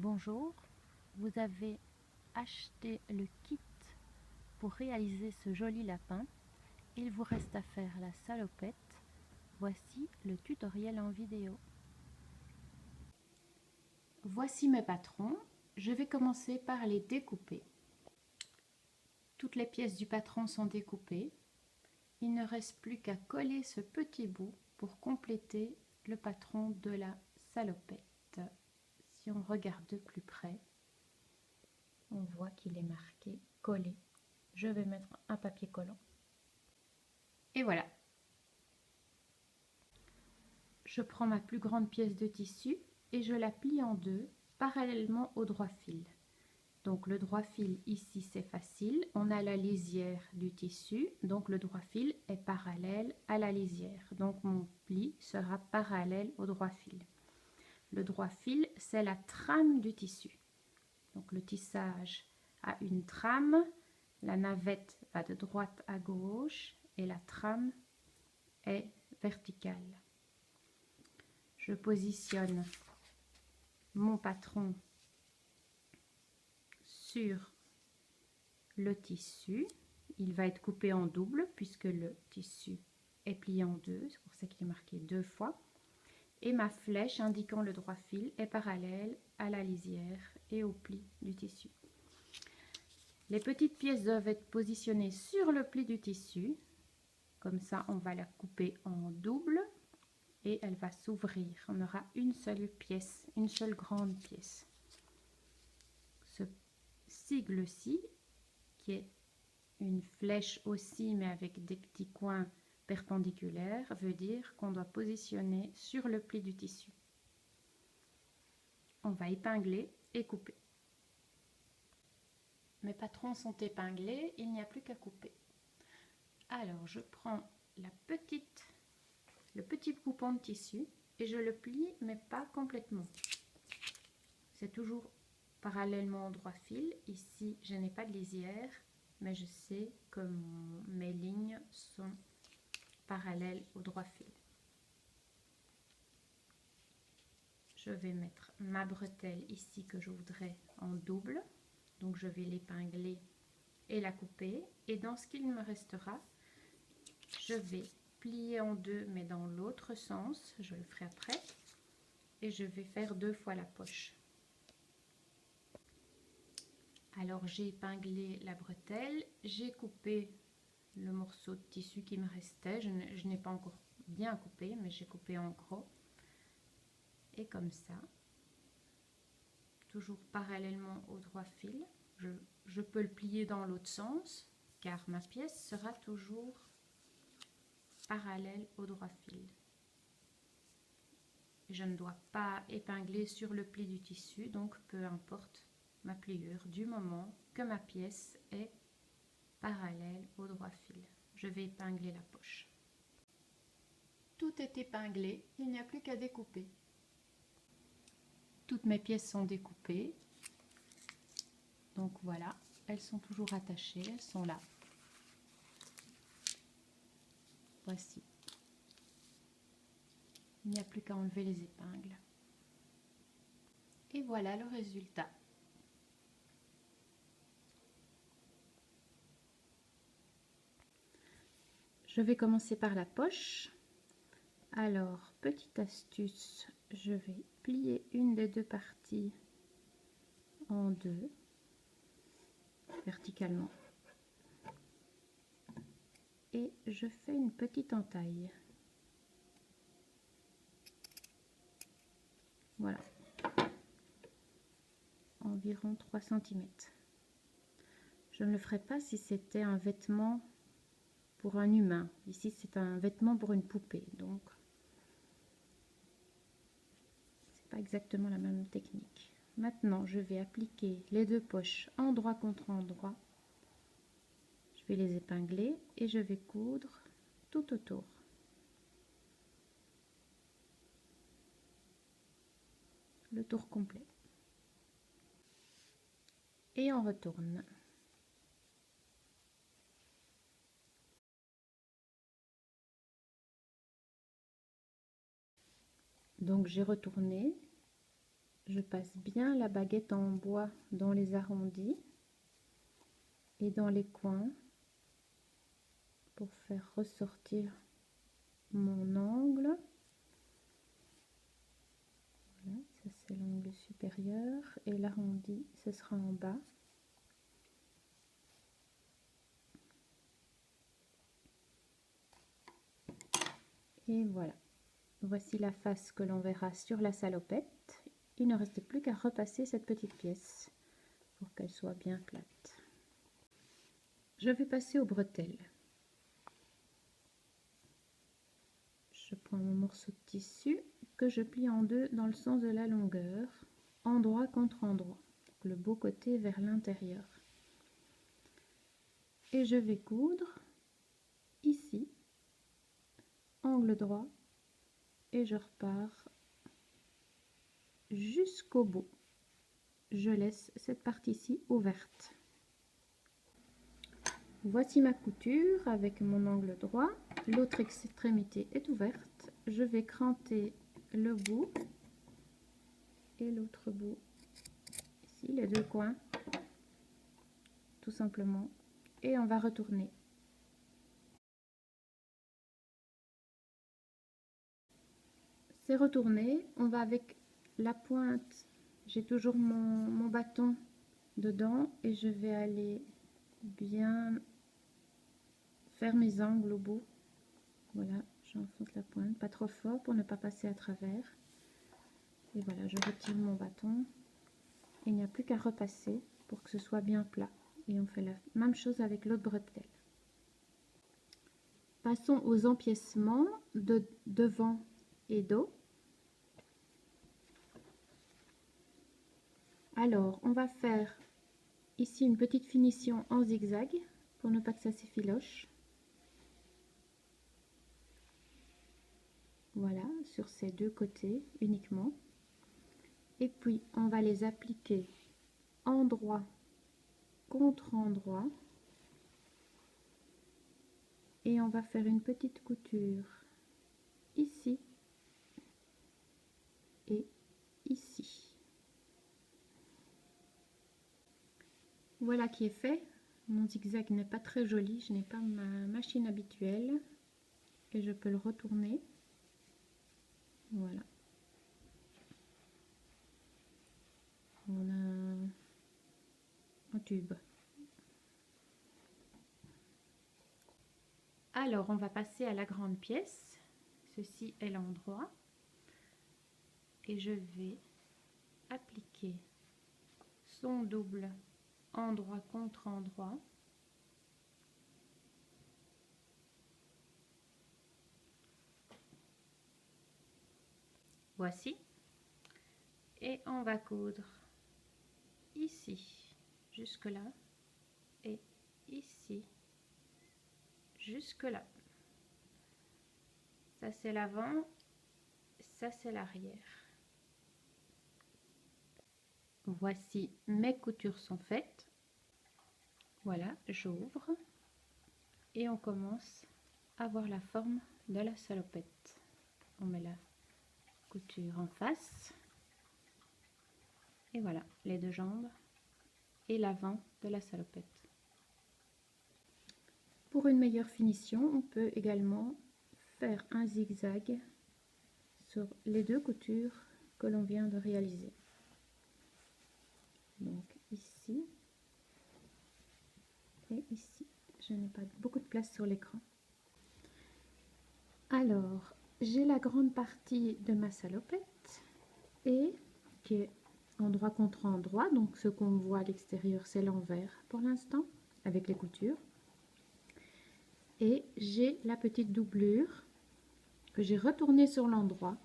Bonjour, vous avez acheté le kit pour réaliser ce joli lapin. Il vous reste à faire la salopette. Voici le tutoriel en vidéo. Voici mes patrons. Je vais commencer par les découper. Toutes les pièces du patron sont découpées. Il ne reste plus qu'à coller ce petit bout pour compléter le patron de la salopette. Si on regarde de plus près, on voit qu'il est marqué collé. Je vais mettre un papier collant. Et voilà. Je prends ma plus grande pièce de tissu et je la plie en deux parallèlement au droit fil. Donc le droit fil ici c'est facile, on a la lisière du tissu, donc le droit fil est parallèle à la lisière. Donc mon pli sera parallèle au droit fil. Le droit fil c'est la trame du tissu. Donc le tissage a une trame, la navette va de droite à gauche et la trame est verticale. Je positionne mon patron sur le tissu. Il va être coupé en double puisque le tissu est plié en deux. C'est pour ça qu'il est marqué deux fois. Et ma flèche indiquant le droit fil est parallèle à la lisière et au pli du tissu. Les petites pièces doivent être positionnées sur le pli du tissu. Comme ça, on va la couper en double et elle va s'ouvrir. On aura une seule pièce, une seule grande pièce. Ce sigle-ci, qui est une flèche aussi mais avec des petits coins perpendiculaires, veut dire qu'on doit positionner sur le pli du tissu. On va épingler et couper. Mes patrons sont épinglés, il n'y a plus qu'à couper. Alors je prends le petit coupon de tissu et je le plie mais pas complètement. C'est toujours parallèlement au droit fil. Ici je n'ai pas de lisière, mais je sais que mes lignes sont parallèles au droit fil. Je vais mettre ma bretelle ici que je voudrais en double, donc je vais l'épingler et la couper, et dans ce qu'il me restera, je vais plier en deux mais dans l'autre sens, je le ferai après, et je vais faire deux fois la poche. Alors j'ai épinglé la bretelle, j'ai coupé le morceau de tissu qui me restait, je n'ai pas encore bien coupé mais j'ai coupé en gros, et comme ça, toujours parallèlement au droit fil, je peux le plier dans l'autre sens car ma pièce sera toujours parallèle au droit fil. Je ne dois pas épingler sur le pli du tissu, donc peu importe ma pliure du moment que ma pièce est parallèle au droit fil. Je vais épingler la poche. Tout est épinglé, il n'y a plus qu'à découper. Toutes mes pièces sont découpées. Donc voilà, elles sont toujours attachées, elles sont là. Voici. Il n'y a plus qu'à enlever les épingles. Et voilà le résultat. Je vais commencer par la poche. Alors, petite astuce, je vais plier une des deux parties en deux, verticalement. Et je fais une petite entaille. Voilà. Environ 3 cm. Je ne le ferai pas si c'était un vêtement pour un humain. Ici, c'est un vêtement pour une poupée. Donc, c'est pas exactement la même technique. Maintenant, je vais appliquer les deux poches endroit contre endroit. Je vais les épingler et je vais coudre tout autour. Le tour complet. Et on retourne. Donc j'ai retourné, je passe bien la baguette en bois dans les arrondis et dans les coins pour faire ressortir mon angle. Voilà, ça c'est l'angle supérieur et l'arrondi ce sera en bas. Et voilà, voici la face que l'on verra sur la salopette. Il ne reste plus qu'à repasser cette petite pièce pour qu'elle soit bien plate. Je vais passer aux bretelles. Je prends mon morceau de tissu que je plie en deux dans le sens de la longueur, endroit contre endroit, le beau côté vers l'intérieur. Et je vais coudre ici, angle droit, et je repars jusqu'au bout. Je laisse cette partie-ci ouverte. Voici ma couture avec mon angle droit. L'autre extrémité est ouverte. Je vais cranter le bout et l'autre bout ici, les deux coins, tout simplement. Et on va retourner. C'est retourné. On va avec la pointe. J'ai toujours mon bâton dedans et je vais aller bien faire mes angles au bout. Voilà, j'enfonce la pointe, pas trop fort pour ne pas passer à travers. Et voilà, je retire mon bâton. Il n'y a plus qu'à repasser pour que ce soit bien plat. Et on fait la même chose avec l'autre bretelle. Passons aux empiècements de devant et dos. Alors, on va faire ici une petite finition en zigzag pour ne pas que ça s'effiloche. Voilà, sur ces deux côtés uniquement. Et puis, on va les appliquer endroit contre endroit. Et on va faire une petite couture ici et ici. Voilà qui est fait. Mon zigzag n'est pas très joli, je n'ai pas ma machine habituelle et je peux le retourner. Voilà. On a un tube. Alors on va passer à la grande pièce. Ceci est l'endroit et je vais appliquer son double endroit contre endroit. Voici. Et on va coudre ici jusque là et ici jusque là. Ça c'est l'avant, ça c'est l'arrière. Voici mes coutures sont faites. Voilà, j'ouvre et on commence à voir la forme de la salopette. On met la couture en face et voilà les deux jambes et l'avant de la salopette. Pour une meilleure finition, on peut également faire un zigzag sur les deux coutures que l'on vient de réaliser. Donc ici et ici. Je n'ai pas beaucoup de place sur l'écran. Alors, j'ai la grande partie de ma salopette et qui est endroit contre endroit. Donc ce qu'on voit à l'extérieur, c'est l'envers pour l'instant avec les coutures. Et j'ai la petite doublure que j'ai retournée sur l'endroit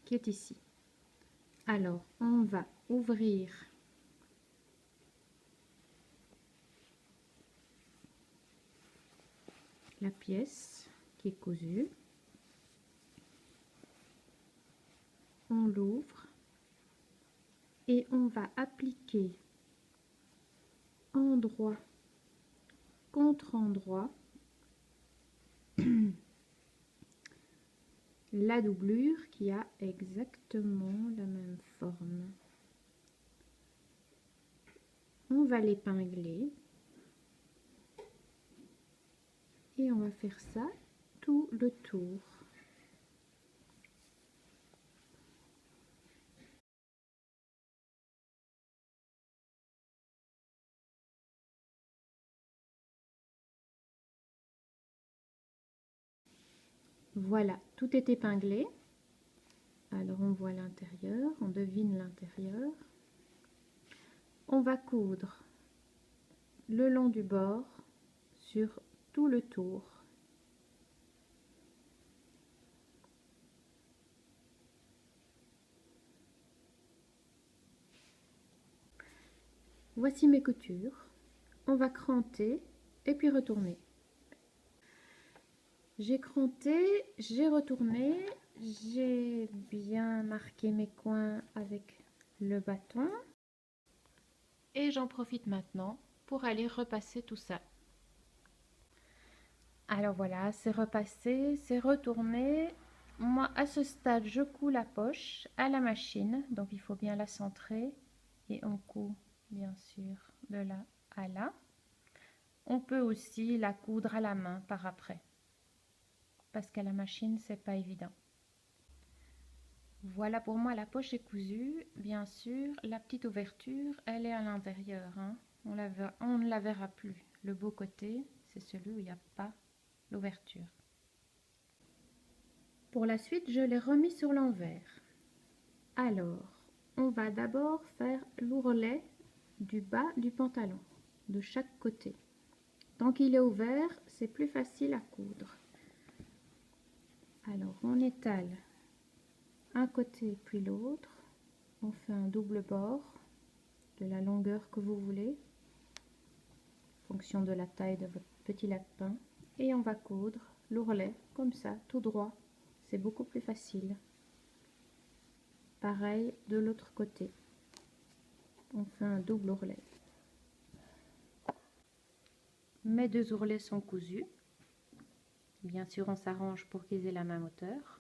qui est ici. Alors, on va ouvrir la pièce qui est cousue. On l'ouvre et on va appliquer endroit contre endroit la doublure qui a exactement la même forme. On va l'épingler et on va faire ça tout le tour. Voilà, tout est épinglé. Alors on voit l'intérieur, on devine l'intérieur. On va coudre le long du bord sur tout le tour. Voici mes coutures. On va cranter et puis retourner. J'ai cranté, j'ai retourné, j'ai bien marqué mes coins avec le bâton. Et j'en profite maintenant pour aller repasser tout ça. Alors voilà, c'est repassé, c'est retourné. Moi, à ce stade, je couds la poche à la machine. Donc, il faut bien la centrer. Et on coud, bien sûr, de là à là. On peut aussi la coudre à la main par après. Parce qu'à la machine, c'est pas évident. Voilà, pour moi, la poche est cousue. Bien sûr, la petite ouverture, elle est à l'intérieur. Hein. On ne la verra plus. Le beau côté, c'est celui où il n'y a pas l'ouverture. Pour la suite, je l'ai remis sur l'envers. Alors, on va d'abord faire l'ourlet du bas du pantalon, de chaque côté. Tant qu'il est ouvert, c'est plus facile à coudre. Alors, on étale un côté puis l'autre. On fait un double bord de la longueur que vous voulez, en fonction de la taille de votre petit lapin. Et on va coudre l'ourlet comme ça, tout droit. C'est beaucoup plus facile. Pareil de l'autre côté. On fait un double ourlet. Mes deux ourlets sont cousus. Bien sûr, on s'arrange pour qu'ils aient la même hauteur.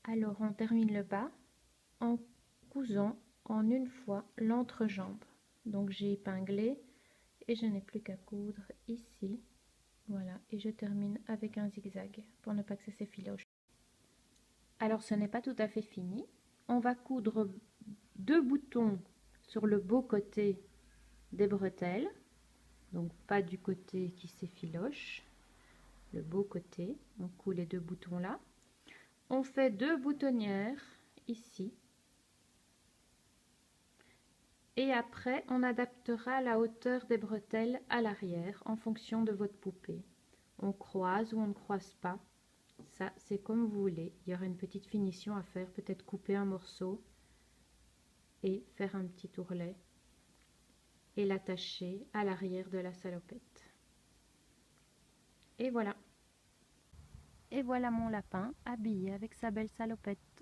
Alors, on termine le bas en cousant en une fois l'entrejambe. Donc, j'ai épinglé et je n'ai plus qu'à coudre ici. Voilà, et je termine avec un zigzag pour ne pas que ça s'effiloche. Alors, ce n'est pas tout à fait fini. On va coudre 2 boutons sur le beau côté des bretelles. Donc, pas du côté qui s'effiloche. Le beau côté, on coud les 2 boutons là. On fait 2 boutonnières ici. Et après, on adaptera la hauteur des bretelles à l'arrière en fonction de votre poupée. On croise ou on ne croise pas. Ça, c'est comme vous voulez. Il y aura une petite finition à faire, peut-être couper un morceau et faire un petit ourlet et l'attacher à l'arrière de la salopette. Et voilà. Et voilà mon lapin habillé avec sa belle salopette.